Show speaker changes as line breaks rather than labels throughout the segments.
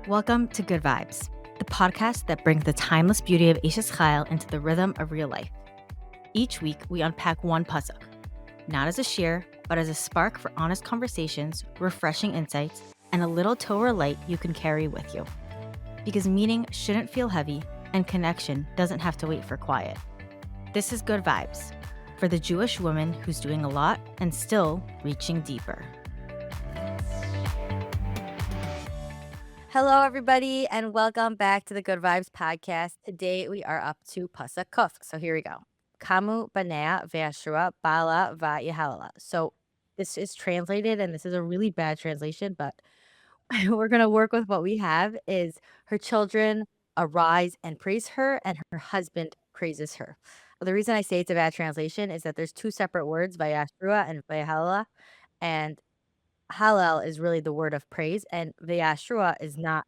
Welcome to Good Vibes, the podcast that brings the timeless beauty of Eishes Chayil into the rhythm of real life. Each week, we unpack one pasuk, not as a shir, but as a spark for honest conversations, refreshing insights, and a little Torah light you can carry with you. Because meaning shouldn't feel heavy, and connection doesn't have to wait for quiet. This is Good Vibes, for the Jewish woman who's doing a lot and still reaching deeper. Hello, everybody, and welcome back to the Good Vibes podcast. Today, we are up to Pasuk Kuf. So here we go. Kamu banea ve'ashua bala va'yahalala. So this is translated, and this is a really bad translation, but we're going to work with what we have is her children arise and praise her, and her husband praises her. The reason I say it's a bad translation is that there's two separate words, va'yashrua and va'yahalala, and Hallel is really the word of praise, and V'yashrua is not.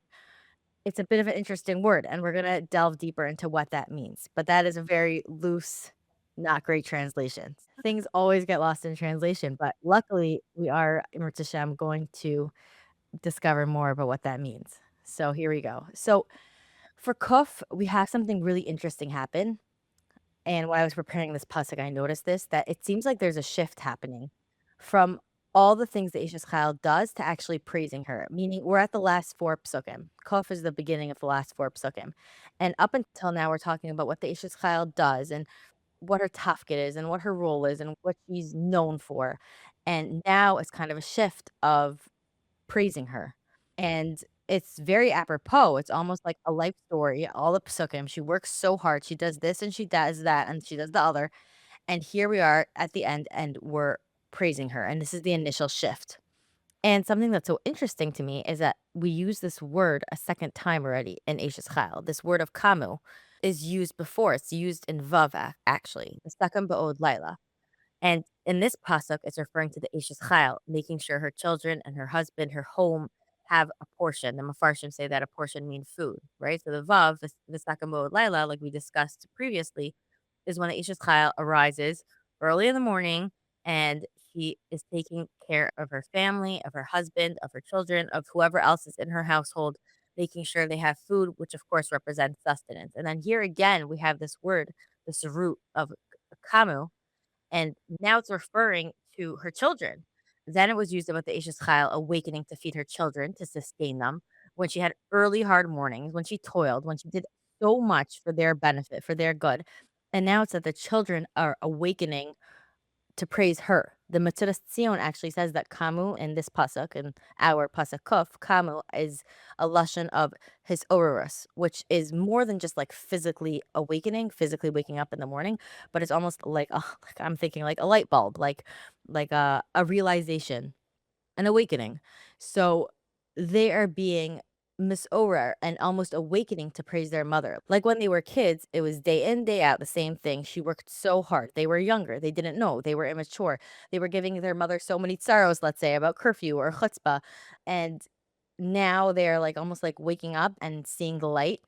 It's a bit of an interesting word, and we're going to delve deeper into what that means. But that is a very loose, not great translation. Things always get lost in translation, but luckily we are, Emir Tashem, going to discover more about what that means. So here we go. So for Kuf, we have something really interesting happen. And while I was preparing this pasuk, I noticed this, that it seems like there's a shift happening from all the things that Eishes Chayil does to actually praising her, meaning we're at the last four psukim. Kof is the beginning of the last four psukim. And up until now, we're talking about what the Eishes Chayil does and what her tafkid is and what her role is and what she's known for. And now it's kind of a shift of praising her. And it's very apropos. It's almost like a life story, all the psukim. She works so hard. She does this and she does that and she does the other. And here we are at the end and we're praising her. And this is the initial shift. And something that's so interesting to me is that we use this word a second time already in Eishes Chayil. This word of kamu is used before. It's used in Vav, actually, the second Ba'od Laila. And in this pasuk, it's referring to the Eishes Chayil, making sure her children and her husband, her home, have a portion. The Mefarshim say that a portion means food, right? So the Vav, the second Ba'od Laila, like we discussed previously, is when the Eishes Chayil arises early in the morning and she is taking care of her family, of her husband, of her children, of whoever else is in her household, making sure they have food, which of course represents sustenance. And then here again, we have this word, this root of kamu, and now it's referring to her children. Then it was used about the Eishes Chayil awakening to feed her children, to sustain them, when she had early hard mornings, when she toiled, when she did so much for their benefit, for their good. And now it's that the children are awakening to praise her. The Metzudas Tzion actually says that Kamu in this pasuk, in our pasuk Kuf, Kamu is a lashon of his orurus, which is more than just like physically awakening, physically waking up in the morning, but it's almost like, like I'm thinking like a light bulb, like a realization, an awakening. So they are being misorer and almost awakening to praise their mother. Like when they were kids, it was day in, day out, the same thing. She worked so hard. They were younger. They didn't know. They were immature. They were giving their mother so many tsaros, let's say, about curfew or chutzpah. And now they're like almost like waking up and seeing the light.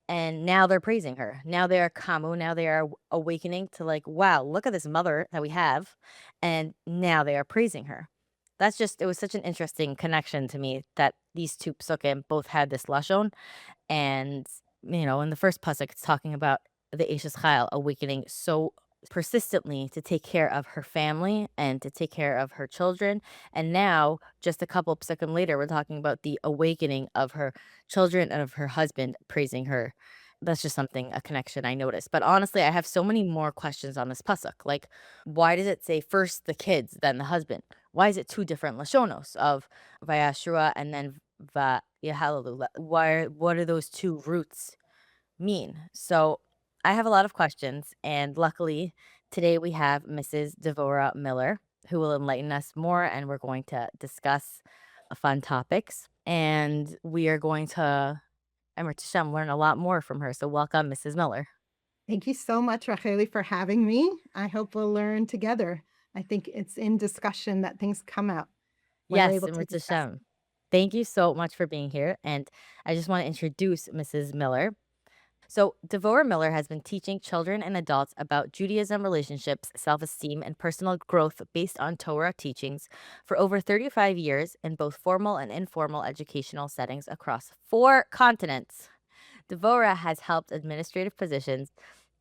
And now they're praising her. Now they are kamu. Now they are awakening to like, wow, look at this mother that we have. And now they are praising her. It was such an interesting connection to me that these two psukim both had this lashon. And, in the first pasuk, it's talking about the Eishes Chayil awakening so persistently to take care of her family and to take care of her children. And now, just a couple psukim later, we're talking about the awakening of her children and of her husband praising her. That's just a connection I noticed. But honestly, I have so many more questions on this pasuk. Like, why does it say first the kids, then the husband? Why is it two different lashonos of Vayashrua and then Va'yahalalu? What do those two roots mean? So I have a lot of questions, and luckily today we have Mrs. Devorah Miller, who will enlighten us more, and we're going to discuss fun topics, and we are going to Emir Tashem learn a lot more from her. So welcome, Mrs. Miller.
Thank you so much, Rachelli, for having me. I hope we'll learn together. I think it's in discussion that things come out when we're
Yes,
able to
Emir
discuss.
Tashem. Thank you so much for being here, and I just want to introduce Mrs. Miller. So, Devorah Miller has been teaching children and adults about Judaism, relationships, self esteem, and personal growth based on Torah teachings for over 35 years in both formal and informal educational settings across 4 continents. Devorah has held administrative positions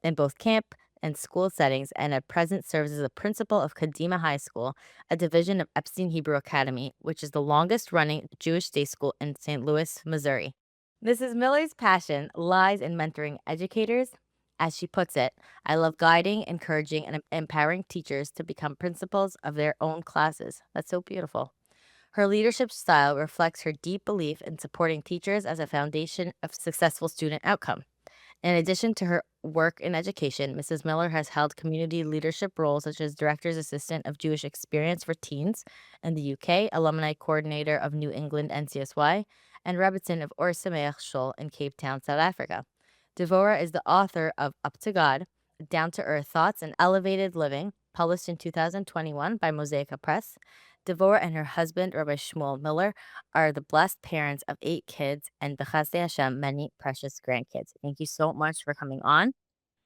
in both camp and school settings and at present serves as a principal of Kadima High School, a division of Epstein Hebrew Academy, which is the longest running Jewish day school in St. Louis, Missouri. Mrs. Miller's passion lies in mentoring educators. As she puts it, I love guiding, encouraging, and empowering teachers to become principals of their own classes. That's so beautiful. Her leadership style reflects her deep belief in supporting teachers as a foundation of successful student outcome. In addition to her work in education, Mrs. Miller has held community leadership roles such as Director's Assistant of Jewish Experience for Teens in the UK, Alumni Coordinator of New England NCSY, and Rebbitzin of Or Sameach Shul in Cape Town, South Africa. Devorah is the author of Up to God, Down to Earth Thoughts and Elevated Living, published in 2021 by Mosaica Press. Devorah and her husband, Rabbi Shmuel Miller, are the blessed parents of 8 kids and B'chasdei Hashem, many precious grandkids. Thank you so much for coming on,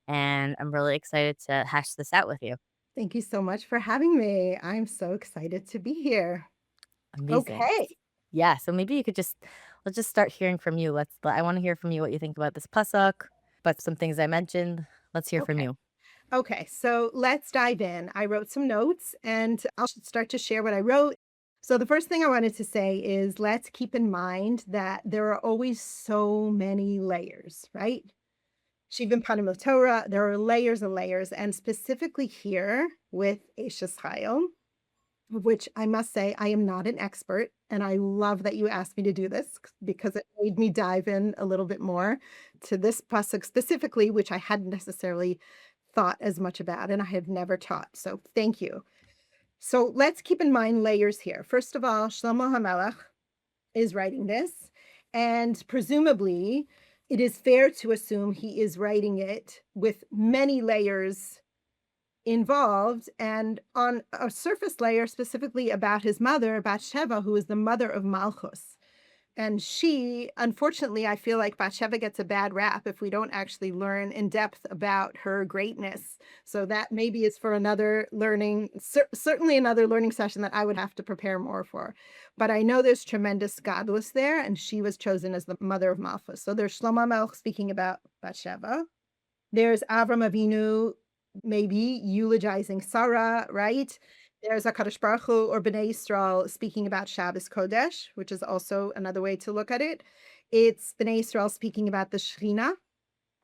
and I'm really excited to hash this out with you.
Thank you so much for having me. I'm so excited to be here.
Amazing.
Okay.
Yeah, so maybe you could let's just start hearing from you. I want to hear from you what you think about this pasuk, but some things I mentioned. Let's hear from
Okay.
you.
Okay. So let's dive in. I wrote some notes and I'll start to share what I wrote. So the first thing I wanted to say is let's keep in mind that there are always so many layers, right? Shivim Panim Torah, there are layers and layers, and specifically here with Eshes Chayil, which I must say I am not an expert, and I love that you asked me to do this because it made me dive in a little bit more to this pasuk specifically, which I hadn't necessarily thought as much about, and I have never taught. So thank you. So let's keep in mind layers here. First of all, Shlomo HaMelech is writing this, and presumably it is fair to assume he is writing it with many layers involved, and on a surface layer specifically about his mother, Bathsheba, who is the mother of Malchus. And she, unfortunately, I feel like Bathsheba gets a bad rap if we don't actually learn in depth about her greatness. So that maybe is for another learning, certainly another learning session that I would have to prepare more for. But I know there's tremendous godless there, and she was chosen as the mother of Malchus. So there's Shlomo Melech speaking about Bathsheba. There's Avram Avinu maybe eulogizing Sarah, right? There's HaKadosh Baruch Hu or Bnei Yisrael speaking about Shabbos Kodesh, which is also another way to look at it. It's Bnei Yisrael speaking about the Shekhinah,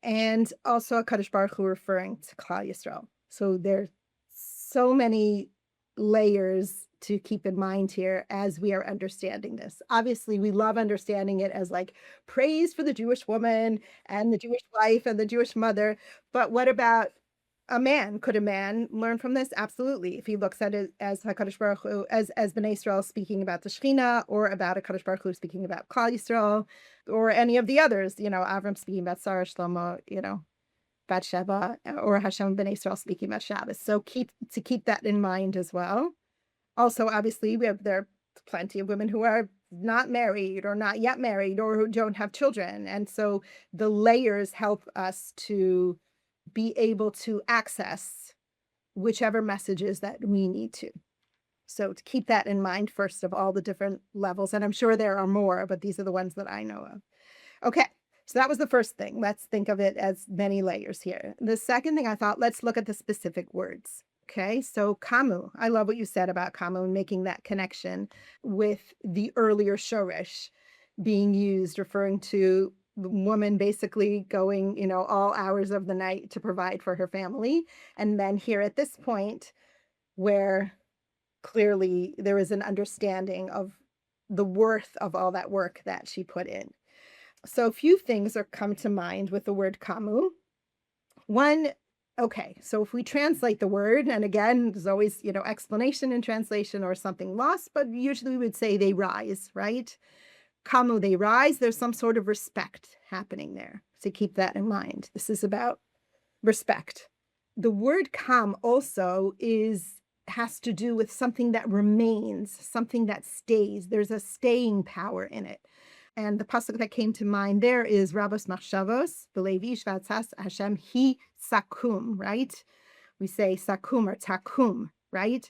and also HaKadosh Baruch Hu referring to Klal Yisrael. So there's so many layers to keep in mind here as we are understanding this. Obviously, we love understanding it as like praise for the Jewish woman and the Jewish wife and the Jewish mother. But what about a man? Could a man learn from this? Absolutely. If he looks at it as HaKadosh Baruch Hu, as Bnei Yisrael speaking about the Shekhinah, or about HaKadosh Baruch Hu speaking about Klal Yisrael, or any of the others, Avram speaking about Sarah, Shlomo, Bathsheba, or Hashem Bnei Yisrael speaking about Shabbos. So keep that in mind as well. Also, obviously, there are plenty of women who are not married or not yet married or who don't have children. And so the layers help us to be able to access whichever messages that we need to. So to keep that in mind, first of all, the different levels, and I'm sure there are more, but these are the ones that I know of. Okay, so that was the first thing. Let's think of it as many layers here. The second thing I thought, let's look at the specific words. Okay, so kamu, I love what you said about kamu and making that connection with the earlier shoresh being used, referring to the woman basically going, all hours of the night to provide for her family. And then here at this point, where clearly there is an understanding of the worth of all that work that she put in. So a few things are come to mind with the word kamu. One, okay, so if we translate the word, and again, there's always, explanation in translation or something lost, but usually we would say they rise, right? Kamu, they rise. There's some sort of respect happening there. So keep that in mind. This is about respect. The word kam also has to do with something that remains, something that stays. There's a staying power in it. And the pasuk that came to mind there is Rabos Machshavos, Belevi Shvatzas Hashem Hi Sakum, right? We say Sakum or Takum, right?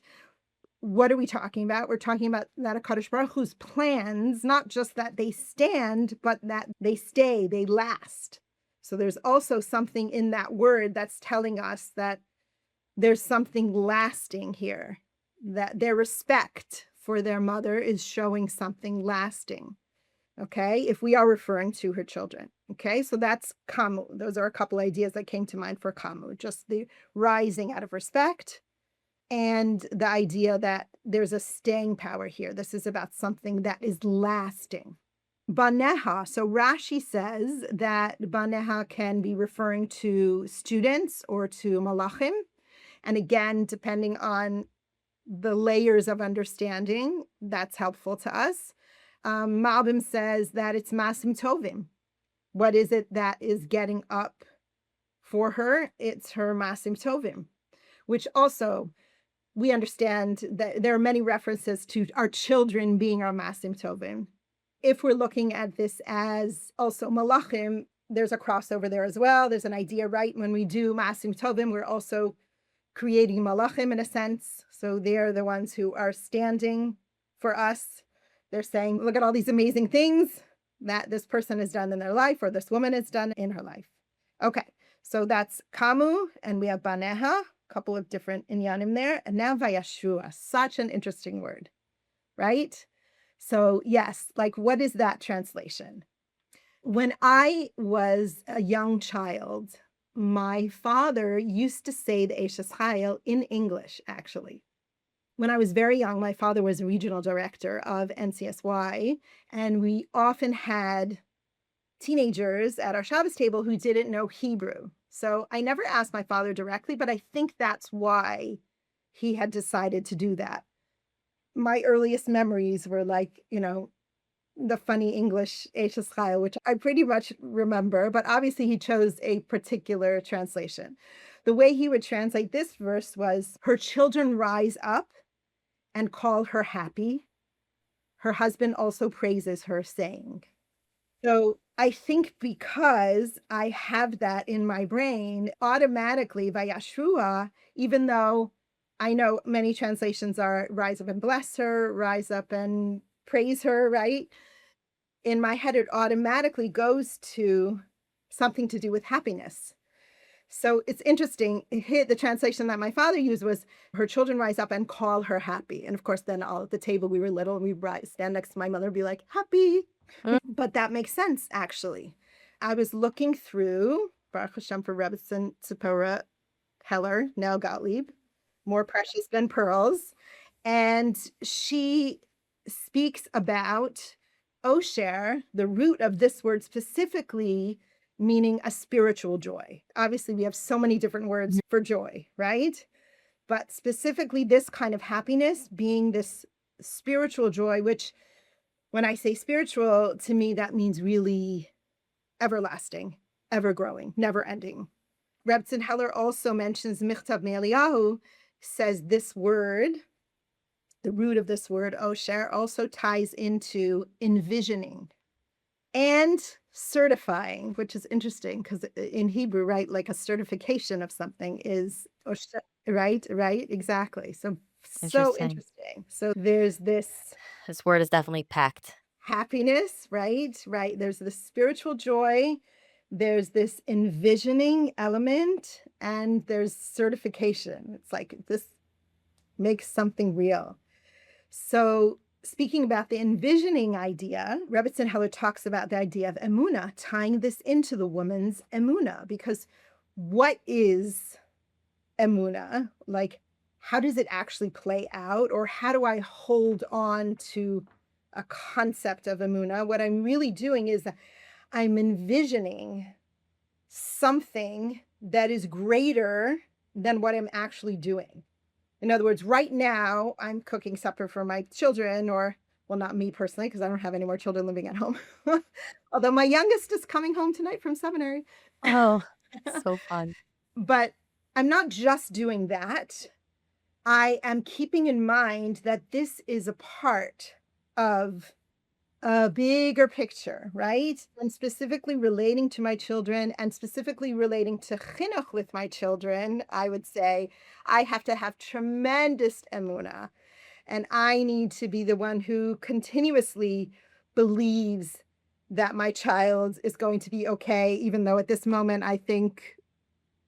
What are we talking about? We're talking about that HaKadosh Baruch Hu's plans, not just that they stand, but that they stay, they last. So there's also something in that word that's telling us that there's something lasting here, that their respect for their mother is showing something lasting. Okay, if we are referring to her children. Okay, so that's kamu. Those are a couple ideas that came to mind for kamu, just the rising out of respect and the idea that there's a staying power here. This is about something that is lasting. Baneha, so Rashi says that Baneha can be referring to students or to malachim. And again, depending on the layers of understanding, that's helpful to us. Malbim says that it's masim tovim. What is it that is getting up for her? It's her masim tovim, which also we understand that there are many references to our children being our masim tovim. If we're looking at this as also malachim, there's a crossover there as well. There's an idea, right? When we do masim tovim, we're also creating malachim in a sense. So they're the ones who are standing for us. They're saying, look at all these amazing things that this person has done in their life or this woman has done in her life. Okay, so that's kamu, and we have baneha, a couple of different inyanim there. And now vayashua, such an interesting word, right? So yes, like what is that translation? When I was a young child, my father used to say the Eshes Chayil in English, actually. When I was very young, my father was a regional director of NCSY, and we often had teenagers at our Shabbos table who didn't know Hebrew. So I never asked my father directly, but I think that's why he had decided to do that. My earliest memories were like, the funny English Eshes Chayil, which I pretty much remember, but obviously he chose a particular translation. The way he would translate this verse was, her children rise up and call her happy. Her husband also praises her, saying. So I think because I have that in my brain, automatically Vayashrua, even though I know many translations are rise up and bless her, rise up and praise her, right? In my head, it automatically goes to something to do with happiness. So it's interesting. The translation that my father used was, her children rise up and call her happy. And of course, then all at the table, we were little and we stand next to my mother and be like, happy. But that makes sense, actually. I was looking through Baruch Hashem for Rebbetzin Tzipora Heller, now Gottlieb, more precious than pearls. And she speaks about Osher, the root of this word specifically meaning a spiritual joy. Obviously, we have so many different words for joy, right? But specifically this kind of happiness being this spiritual joy, which when I say spiritual, to me, that means really everlasting, ever growing, never ending. Rebbetzin Heller also mentions Michtav Me'Eliyahu, says this word, the root of this word, Osher, also ties into envisioning and certifying, which is interesting because in Hebrew, right, like a certification of something is Osher, right, exactly. So interesting. So there's this
word is definitely packed.
Happiness, right. There's this spiritual joy. There's this envisioning element, and there's certification. It's like this makes something real. So speaking about the envisioning idea, Rebbetzin Heller talks about the idea of emunah, tying this into the woman's emunah, because what is emunah? Like, how does it actually play out? Or how do I hold on to a concept of emunah? What I'm really doing is I'm envisioning something that is greater than what I'm actually doing. In other words, right now, I'm cooking supper for my children, or, well, not me personally, because I don't have any more children living at home. Although my youngest is coming home tonight from seminary.
Oh, so fun.
But I'm not just doing that. I am keeping in mind that this is a part of a bigger picture, right? And specifically relating to my children and specifically relating to chinuch with my children, I would say I have to have tremendous emunah. And I need to be the one who continuously believes that my child is going to be okay, even though at this moment I think,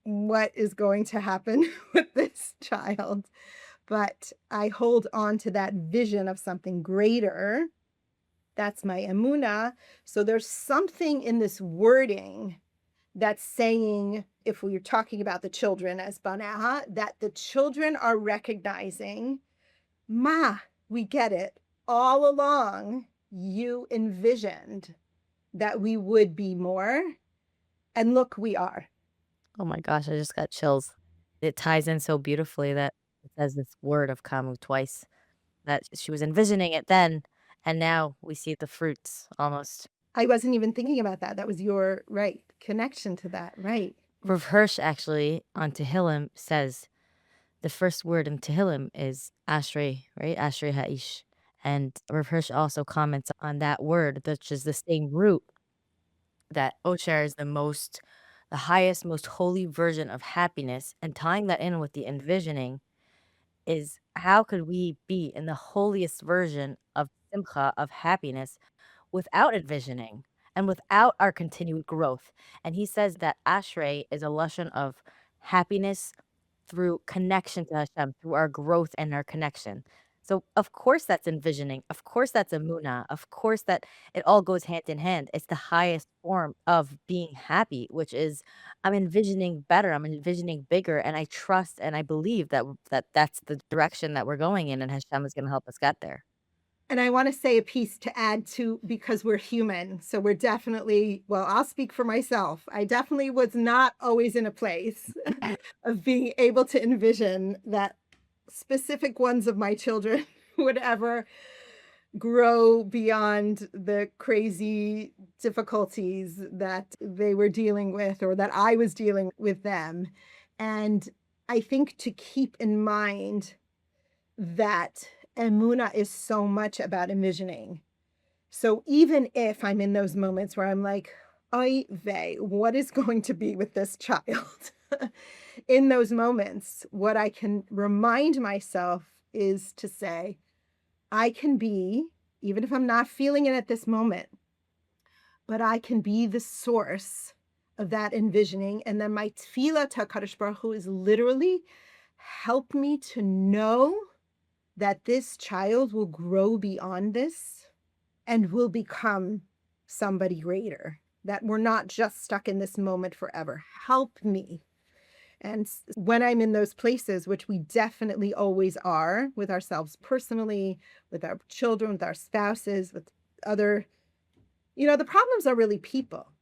what is going to happen with this child? But I hold on to that vision of something greater. That's my emunah. So there's something in this wording that's saying, if we're talking about the children as banaha, that the children are recognizing, Ma, we get it. All along, you envisioned that we would be more. And look, we are.
Oh my gosh, I just got chills. It ties in so beautifully that it says this word of Kamu twice, that she was envisioning it then, and now we see the fruits almost.
I wasn't even thinking about that. That was your right connection to that. Right.
Rav Hirsch actually on Tehillim says the first word in Tehillim is Ashrei, right? Ashrei Ha'ish. And Rav Hirsch also comments on that word, which is the same root, that Osher is the highest, most holy version of happiness. And tying that in with the envisioning is, how could we be in the holiest version of simcha, of happiness, without envisioning and without our continued growth? And he says that Ashrei is a lashon of happiness through connection to Hashem, through our growth and our connection. So of course that's envisioning. Of course that's emunah. Of course that it all goes hand in hand. It's the highest form of being happy, which is, I'm envisioning better. I'm envisioning bigger, and I trust and I believe that's the direction that we're going in, and Hashem is going to help us get there.
And I want to say a piece to add to, because we're human. So we're definitely, well, I'll speak for myself. I definitely was not always in a place of being able to envision that specific ones of my children would ever grow beyond the crazy difficulties that they were dealing with, or that I was dealing with them. And I think to keep in mind that emunah is so much about envisioning. So even if I'm in those moments where I'm like, oy vey, what is going to be with this child? In those moments, what I can remind myself is to say, I can be, even if I'm not feeling it at this moment, but I can be the source of that envisioning. And then my tefillah to HaKadosh Baruch Hu is literally, help me to know that this child will grow beyond this and will become somebody greater, that we're not just stuck in this moment forever. Help me. And when I'm in those places, which we definitely always are, with ourselves personally, with our children, with our spouses, with other, the problems are really people.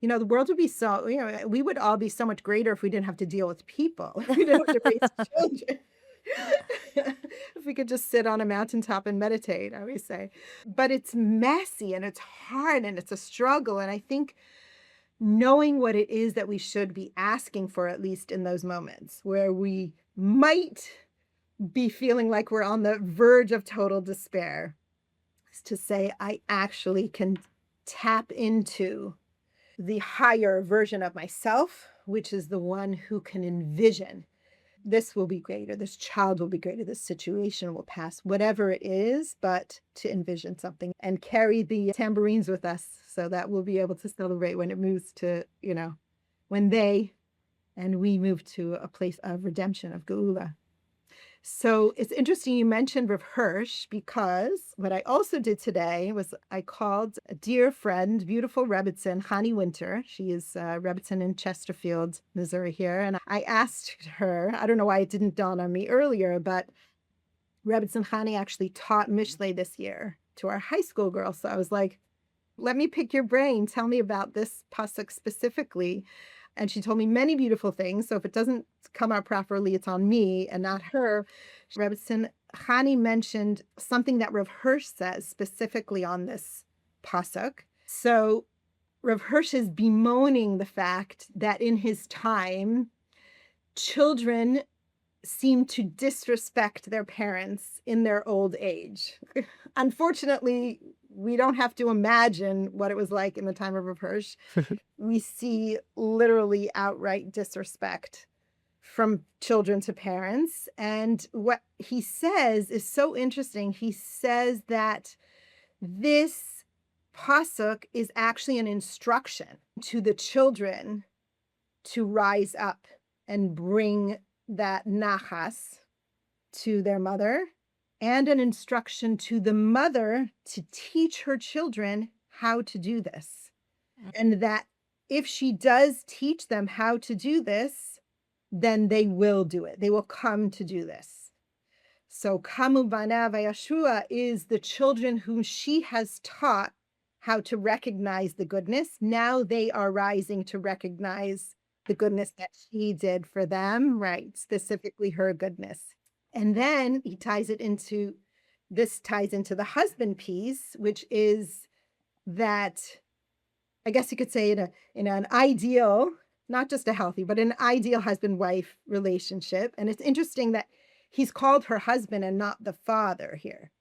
The world would be so, we would all be so much greater if we didn't have to deal with people. If we didn't have to raise children. If we could just sit on a mountaintop and meditate, I always say. But it's messy and it's hard and it's a struggle. And I think knowing what it is that we should be asking for, at least in those moments where we might be feeling like we're on the verge of total despair, is to say, I actually can tap into the higher version of myself, which is the one who can envision, this will be greater, this child will be greater, this situation will pass, whatever it is, but to envision something and carry the tambourines with us so that we'll be able to celebrate when it moves to, when they and we move to a place of redemption, of geula. So it's interesting you mentioned Rav Hirsch, because what I also did today was I called a dear friend, beautiful Rebbitzin, Hani Winter. She is Rebbitzin in Chesterfield, Missouri here. And I asked her, I don't know why it didn't dawn on me earlier, but Rebbitzin Hani actually taught Mishlei this year to our high school girls. So I was like, let me pick your brain. Tell me about this pasuk specifically. And she told me many beautiful things. So if it doesn't come out properly, it's on me and not her. Rebbitzin Hani mentioned something that Rav Hirsch says specifically on this pasuk. So Rav Hirsch is bemoaning the fact that in his time, children seem to disrespect their parents in their old age. Unfortunately, we don't have to imagine what it was like in the time of Rav Hirsch. We see literally outright disrespect from children to parents. And what he says is so interesting. He says that this pasuk is actually an instruction to the children to rise up and bring that nachas to their mother, and an instruction to the mother to teach her children how to do this. And that if she does teach them how to do this, then they will do it. They will come to do this. So Kamu Bana Vayashua is the children whom she has taught how to recognize the goodness. Now they are rising to recognize the goodness that she did for them, right? Specifically her goodness. And then he ties into the husband piece, which is that, I guess you could say in an ideal, not just a healthy, but an ideal husband-wife relationship. And it's interesting that he's called her husband and not the father here.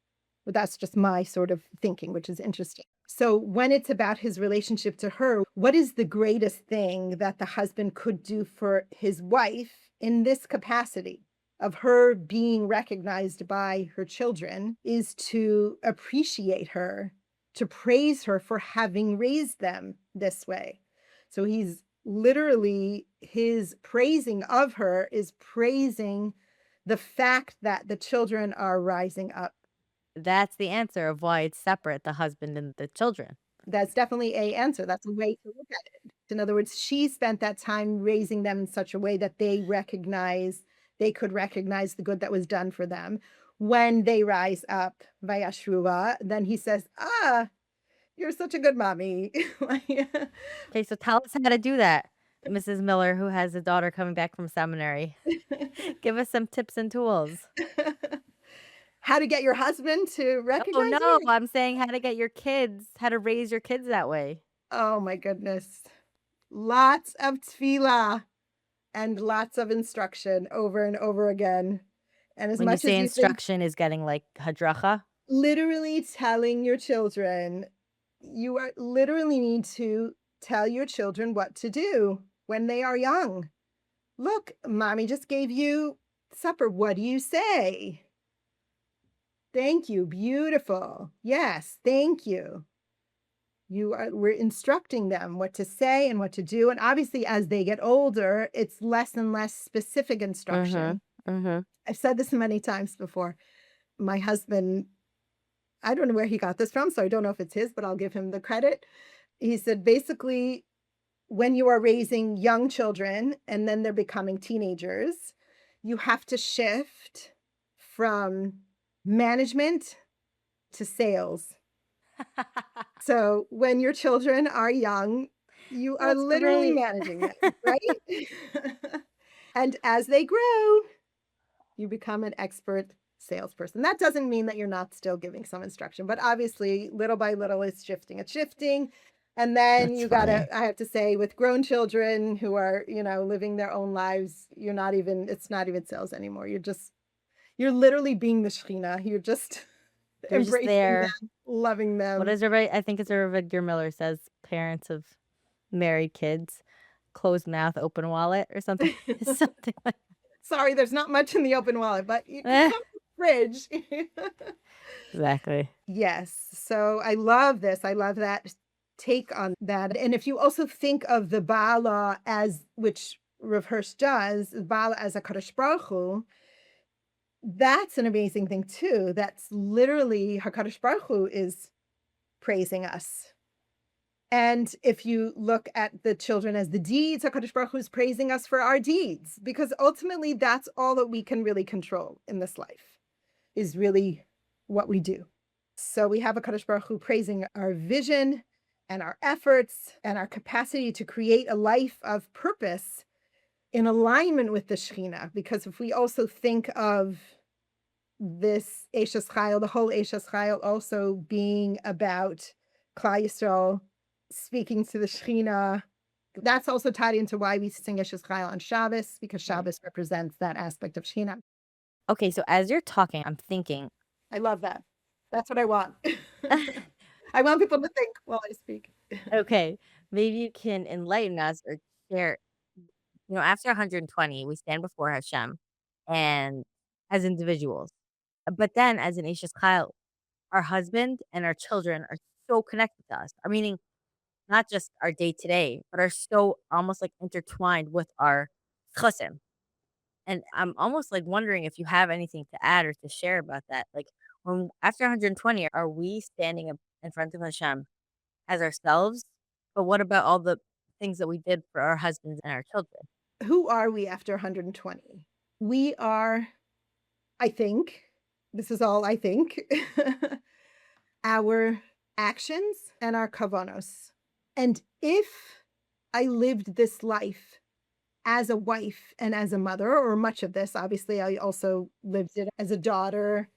But that's just my sort of thinking, which is interesting. So when it's about his relationship to her, what is the greatest thing that the husband could do for his wife in this capacity of her being recognized by her children is to appreciate her, to praise her for having raised them this way. So he's literally, his praising of her is praising the fact that the children are rising up.
That's the answer of why it's separate, the husband and the children.
That's definitely a answer. That's a way to look at it. In other words, she spent that time raising them in such a way that they could recognize the good that was done for them. When they rise up, Vayashua, then he says, you're such a good mommy.
Okay, so tell us how to do that, Mrs. Miller, who has a daughter coming back from seminary. Give us some tips and tools.
How to get your husband to
Oh,
recognize
no,
you?
I'm saying how to raise your kids that way.
Oh my goodness. Lots of tefillah and lots of instruction over and over again. And as
When you
much
say
as you think,
instruction is getting like hadracha.
literally telling your children, you are literally need to tell your children what to do when they are young. Look, mommy just gave you supper. What do you say? Thank you. Beautiful. Yes, thank you. We're instructing them what to say and what to do. And obviously, as they get older, it's less and less specific instruction. I've said this many times before. My husband, I don't know where he got this from, so I don't know if it's his, but I'll give him the credit. He said, basically, when you are raising young children and then they're becoming teenagers, you have to shift from management to sales. So when your children are young, you are
That's
literally
great.
managing them, right? And as they grow, you become an expert salesperson. That doesn't mean that you're not still giving some instruction, but obviously little by little it's shifting. And then
That's
you
funny.
I have to say, with grown children who are, living their own lives, it's not even sales anymore. You're literally being the Shekhinah. You're just
You're just
embracing
there.
them, loving
What
them.
is everybody? I think it's Rabbi Miller says parents of married kids, closed mouth, open wallet, or something. Something like
Sorry, there's not much in the open wallet, but you can
that.
come to the fridge.
Exactly.
Yes. So I love this. I love that take on that. And if you also think of the Bala which Rav Hirsch does, Bala as a Kadosh Baruch Hu, that's an amazing thing too. That's literally HaKadosh Baruch Hu is praising us. And if you look at the children as the deeds, HaKadosh Baruch Hu is praising us for our deeds, because ultimately that's all that we can really control in this life, is really what we do. So we have HaKadosh Baruch Hu praising our vision and our efforts and our capacity to create a life of purpose in alignment with the Shekhinah. Because if we also think of this Eishes Chayil, the whole Eishes Chayil also being about Klal Yisrael speaking to the Shekhinah, that's also tied into why we sing Eishes Chayil on Shabbos, because Shabbos represents that aspect of Shekhinah.
Okay, so as you're talking, I'm thinking,
I love that. That's what I want. I want people to think while I speak.
Okay, maybe you can enlighten us or share, after 120, we stand before Hashem and as individuals. But then as an Ishes Chayil, our husband and our children are so connected to us. I meaning not just our day to day, but are so almost like intertwined with our chosim. And I'm almost like wondering if you have anything to add or to share about that. Like when after 120, are we standing up in front of Hashem as ourselves? But what about all the things that we did for our husbands and our children?
Who are we after 120? We are, I think, this is all I think, our actions and our kavanos. And if I lived this life as a wife and as a mother, or much of this, obviously, I also lived it as a daughter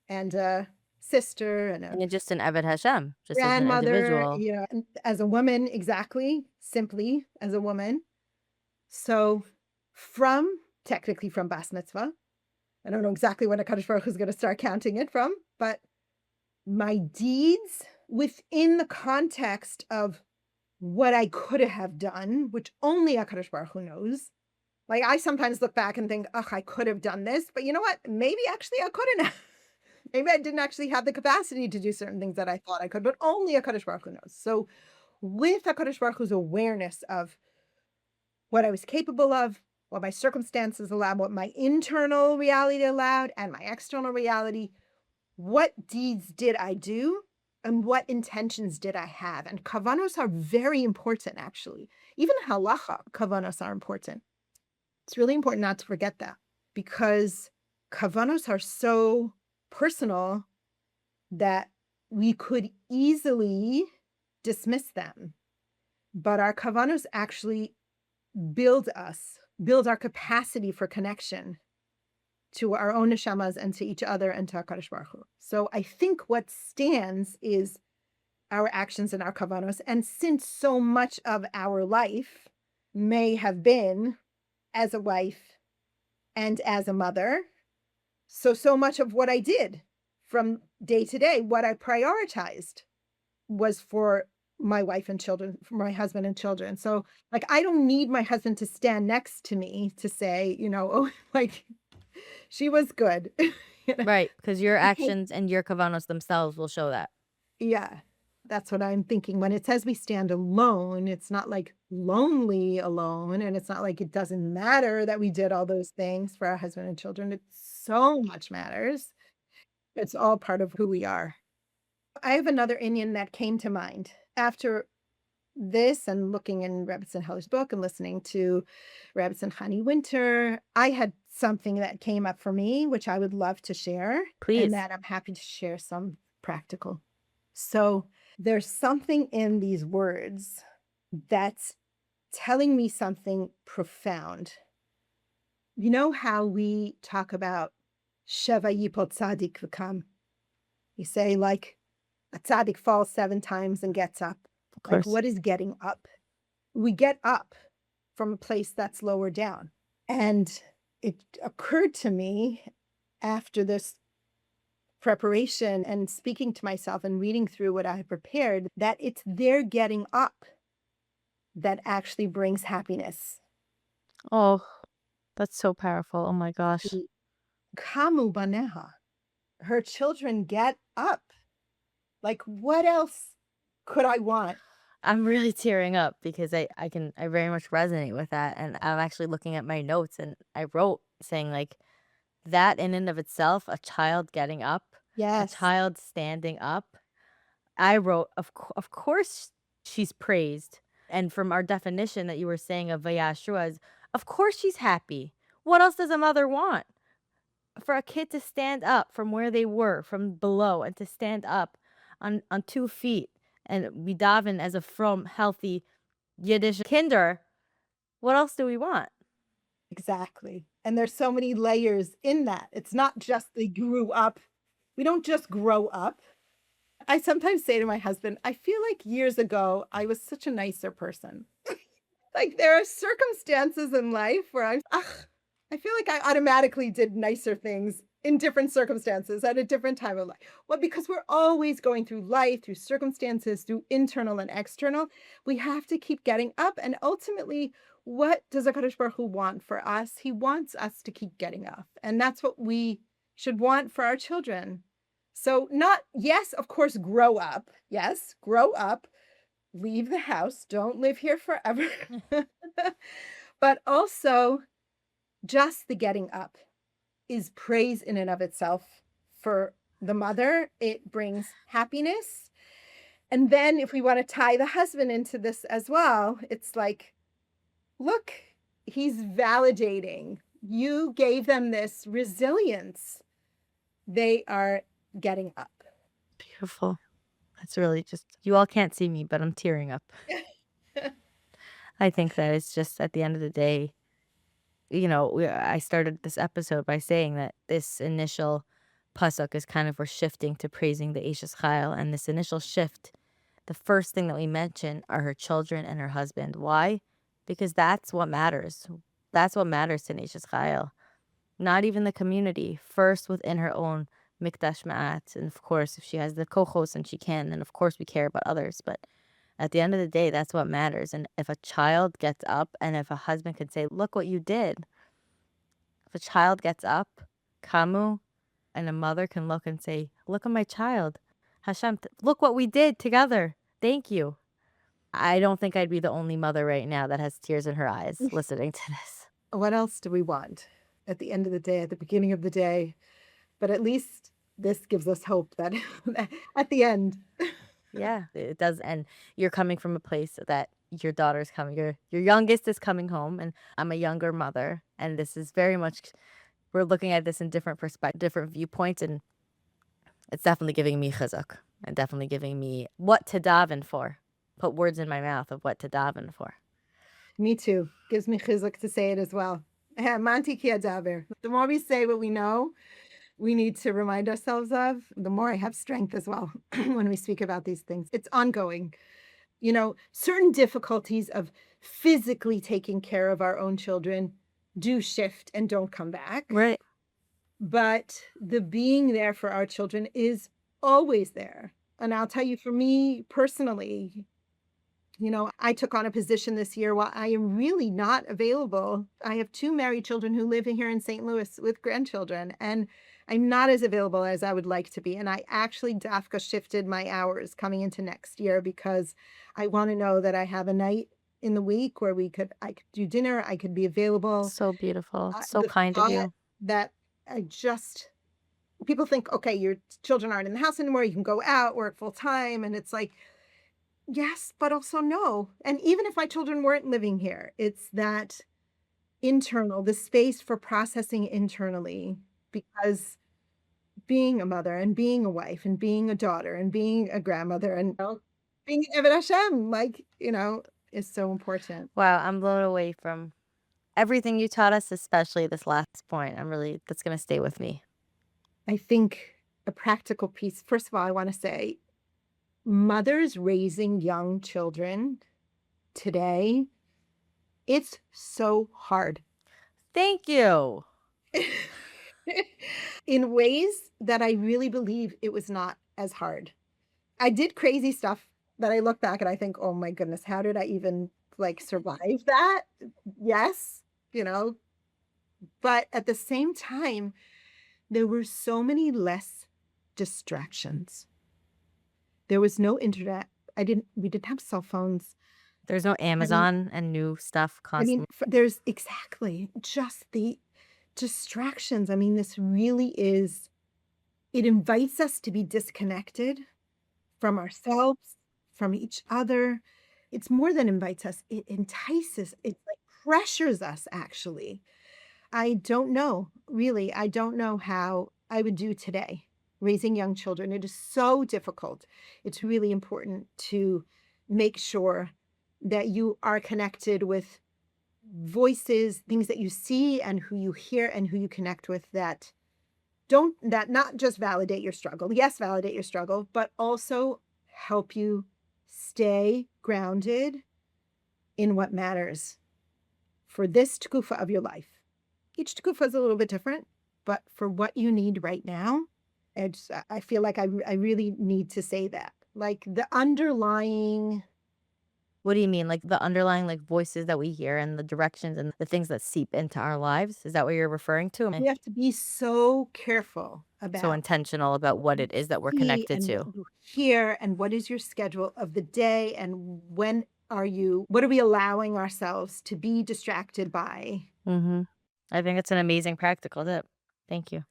and a sister and a
And you're just an Eved Hashem, just as an
grandmother,
individual.
and as a woman, exactly, simply as a woman. So technically from Bas Mitzvah, I don't know exactly when HaKadosh Baruch Hu is gonna start counting it from, but my deeds within the context of what I could have done, which only HaKadosh Baruch Hu knows. Like, I sometimes look back and think, "Ugh, I could have done this," but you know what? Maybe actually I couldn't have. Maybe I didn't actually have the capacity to do certain things that I thought I could, but only HaKadosh Baruch Hu knows. So with HaKadosh Baruch Hu's awareness of what I was capable of, what my circumstances allowed, what my internal reality allowed, and my external reality, what deeds did I do? And what intentions did I have? And kavanos are very important, actually. Even halacha, kavanos are important. It's really important not to forget that because kavanos are so personal that we could easily dismiss them. But our kavanos actually build us, build our capacity for connection to our own neshamas and to each other and to HaKadosh Baruch Hu. So I think what stands is our actions and our kavanos. And since so much of our life may have been as a wife and as a mother, so much of what I did from day to day, what I prioritized was for my wife and children, for my husband and children. So like I don't need my husband to stand next to me to say, oh, like she was good. You know?
Right, because your
Because
actions and your kavanos themselves will show that.
yeah, that's what I'm thinking. When it says we stand alone, it's not like lonely alone. And it's not like it doesn't matter that we did all those things for our husband and children. It so much matters. It's all part of who we are. I have another Indian that came to mind after this and looking in Rebbetzin Heller's book and listening to Rebbetzin Hani Winter. I had something that came up for me, which I would love to share, and
Please.
that I'm happy to share some practical. So there's something in these words that's telling me something profound. You know how we talk about Sheva Yipot Tzadik V'kam? You say like a tzaddik falls 7 times and gets up.
Of
Like
course.
what is getting up? We get up from a place that's lower down. And it occurred to me after this preparation and speaking to myself and reading through what I prepared that it's their getting up that actually brings happiness.
Oh, that's so powerful. Oh my gosh.
Ki Kamu baneha. Her children get up. Like what else could I want?
I'm really tearing up because I very much resonate with that. And I'm actually looking at my notes and I wrote saying like that in and of itself, a child getting up, a
Yes,
child standing up. I wrote, of course she's praised. And from our definition that you were saying of Vayashua is, of course she's happy. What else does a mother want? For a kid to stand up from where they were, from below, and to stand up on 2 feet and be daven as a from, healthy Yiddish kinder, what else do we want?
exactly. And there's so many layers in that. It's not just they grew up. We don't just grow up. I sometimes say to my husband, I feel like years ago I was such a nicer person. Like there are circumstances in life where I'm, ugh, I feel like I automatically did nicer things in different circumstances at a different time of life. Well, because we're always going through life, through circumstances, through internal and external, we have to keep getting up. And ultimately, what does HaKadosh Baruch Hu want for us? He wants us to keep getting up. And that's what we should want for our children. So, not, yes, of course, grow up. Yes, grow up, leave the house, don't live here forever. But also, just the getting up is praise in and of itself for the mother. It brings happiness. And then if we want to tie the husband into this as well, it's like, look, he's validating. You gave them this resilience. They are getting up.
Beautiful. That's really just, you all can't see me, but I'm tearing up. I think that it's just at the end of the day, I started this episode by saying that this initial pasuk is kind of we're shifting to praising the Ashes Chayil, and this initial shift, the first thing that we mention are her children and her husband. Why? Because that's what matters. That's what matters to Ashes Chayil. Not even the community. First within her own mikdash ma'at, and of course, if she has the kochos and she can, then of course we care about others. But at the end of the day, that's what matters. And if a child gets up and if a husband can say, look what you did. If a child gets up, kamu, and a mother can look and say, look at my child. Hashem, look what we did together. Thank you. I don't think I'd be the only mother right now that has tears in her eyes listening to this.
What else do we want at the end of the day, at the beginning of the day? But at least this gives us hope that at the end.
Yeah, it does. And you're coming from a place that your daughter's coming, your youngest is coming home, and I'm a younger mother. And this is very much, we're looking at this in different perspectives, different viewpoints. And it's definitely giving me chizuk and definitely giving me what to daven for. Put words in my mouth of what to daven for.
Me too. Gives me chizuk to say it as well. Manti ki adaber. The more we say what we know, we need to remind ourselves of, the more I have strength as well when we speak about these things. It's ongoing. Certain difficulties of physically taking care of our own children do shift and don't come back.
Right.
But the being there for our children is always there. And I'll tell you, for me personally, I took on a position this year while I am really not available. I have 2 married children who live here in St. Louis with grandchildren, and I'm not as available as I would like to be. And I actually dafka shifted my hours coming into next year because I want to know that I have a night in the week where I could do dinner, I could be available.
So beautiful. So
The
kind of you.
that people think, okay, your children aren't in the house anymore, you can go out, work full time. And it's like, yes, but also no. And even if my children weren't living here, it's that the space for processing internally, because being a mother and being a wife and being a daughter and being a grandmother and being an Eved Hashem, is so important.
Wow, I'm blown away from everything you taught us, especially this last point. That's going to stay with me.
I think a practical piece, first of all, I want to say, mothers raising young children today, it's so hard.
Thank you.
In ways that I really believe it was not as hard. I did crazy stuff that I look back and I think, oh my goodness, how did I even survive that? Yes, but at the same time, there were so many less distractions. There was no internet. We didn't have cell phones.
There's no Amazon and new stuff constantly.
There's exactly just the distractions. This really it invites us to be disconnected from ourselves, from each other. It's more than invites us. It entices, it pressures us, actually. I don't know, really. I don't know how I would do today raising young children. It is so difficult. It's really important to make sure that you are connected with voices, things that you see and who you hear and who you connect with that not just validate your struggle. Yes, validate your struggle, but also help you stay grounded in what matters for this tkufa of your life. each tekufa is a little bit different, but for what you need right now, I feel like I really need to say that. Like the underlying
What do you mean? Like the underlying like voices that we hear and the directions and the things that seep into our lives? Is that what you're referring to?
we have to be so careful
So
about
intentional about what it is that we're
see
connected
and what
to.
you hear and what is your schedule of the day and what are we allowing ourselves to be distracted by?
Mm-hmm. I think it's an amazing practical tip. Thank you.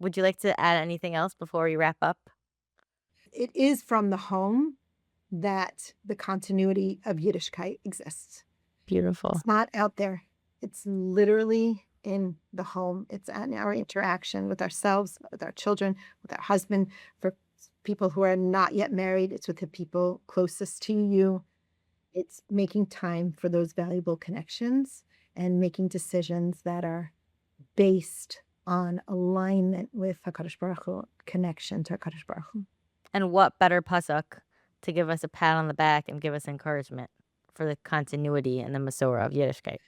Would you like to add anything else before we wrap up?
It is from the home that the continuity of Yiddishkeit exists.
Beautiful.
It's not out there. It's literally in the home. It's in our interaction with ourselves, with our children, with our husband. For people who are not yet married, it's with the people closest to you. It's making time for those valuable connections and making decisions that are based on alignment with HaKadosh Baruch Hu, connection to HaKadosh Baruch Hu.
And what better pasuk to give us a pat on the back and give us encouragement for the continuity and the Masorah of Yiddishkeit?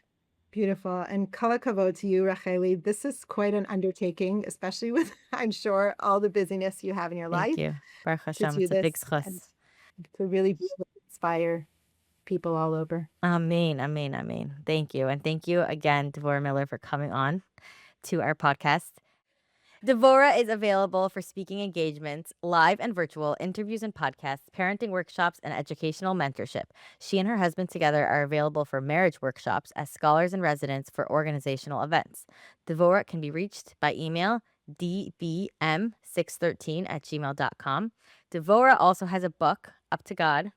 Beautiful. And kol hakavod to you, Rachelli. This is quite an undertaking, especially with, I'm sure, all the busyness you have in your life.
Thank you. Baruch
To
Hashem,
do
it's a big
this
schus.
and to really be able to inspire people all over.
Amen, amen, amen. Thank you. And thank you again, Devorah Miller, for coming on to our podcast. Devorah is available for speaking engagements, live and virtual, interviews and podcasts, parenting workshops, and educational mentorship. She and her husband together are available for marriage workshops as scholars in residence for organizational events. Devorah can be reached by email dbm613@gmail.com. Devorah also has a book, Up to God,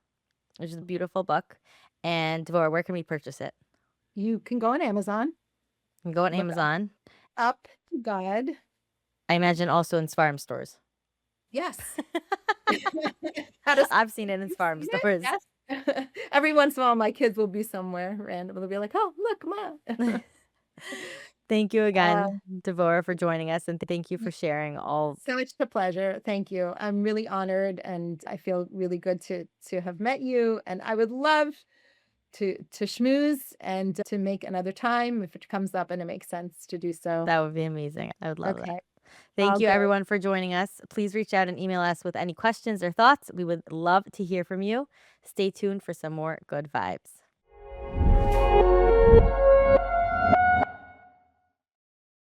which is a beautiful book. And Devorah, where can we purchase it?
You can go on Amazon.
You can go on
Look
Amazon.
Up to God.
I imagine also in Svarim stores.
Yes. How does
I've seen it in Svarim stores.
Yes. Every once in a while, my kids will be somewhere random. They'll be like, "Oh, look, Ma."
Thank you again, Devorah, for joining us, and thank you for sharing all.
So much a pleasure. Thank you. I'm really honored, and I feel really good to have met you. And I would love to schmooze and to make another time if it comes up and it makes sense to do so.
That would be amazing. I would love that.
I'll
Thank you,
go.
everyone, for joining us. Please reach out and email us with any questions or thoughts. We would love to hear from you. Stay tuned for some more good vibes.